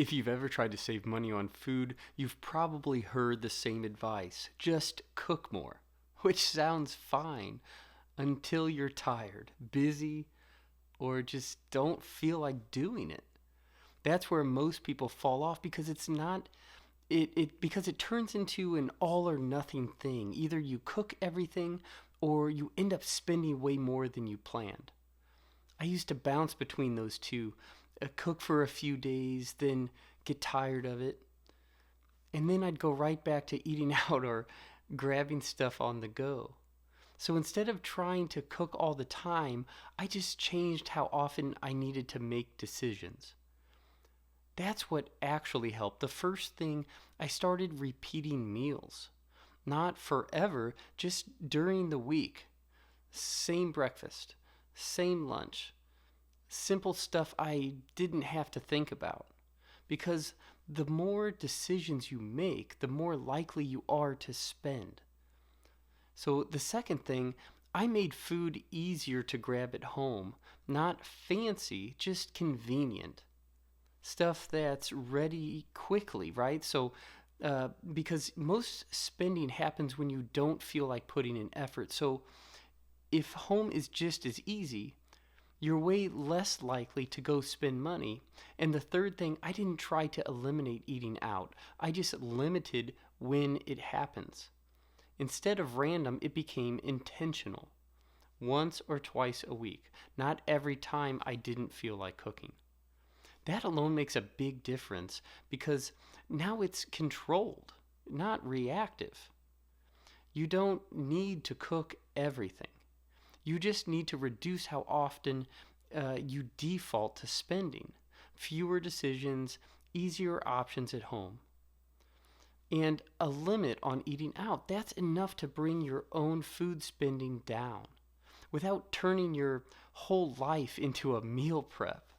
If you've ever tried to save money on food, you've probably heard the same advice: just cook more, which sounds fine until you're tired, busy, or just don't feel like doing it. That's where most people fall off because it's not because it turns into an all or nothing thing. Either you cook everything or you end up spending way more than you planned. I used to bounce between those two, cook for a few days, then get tired of it, and then I'd go right back to eating out or grabbing stuff on the go. So instead of trying to cook all the time, I just changed how often I needed to make decisions. That's what actually helped. The first thing, I started repeating meals. Not forever, just during the week. Same breakfast, same lunch, simple stuff I didn't have to think about. Because the more decisions you make, the more likely you are to spend. So the second thing, I made food easier to grab at home. Not fancy, just convenient. Stuff that's ready quickly, right? Because most spending happens when you don't feel like putting in effort. So if home is just as easy, you're way less likely to go spend money. And the third thing, I didn't try to eliminate eating out. I just limited when it happens. Instead of random, it became intentional. Once or twice a week, not every time I didn't feel like cooking. That alone makes a big difference because now it's controlled, not reactive. You don't need to cook everything. You just need to reduce how often you default to spending. Fewer decisions, easier options at home. And a limit on eating out. That's enough to bring your own food spending down without turning your whole life into a meal prep.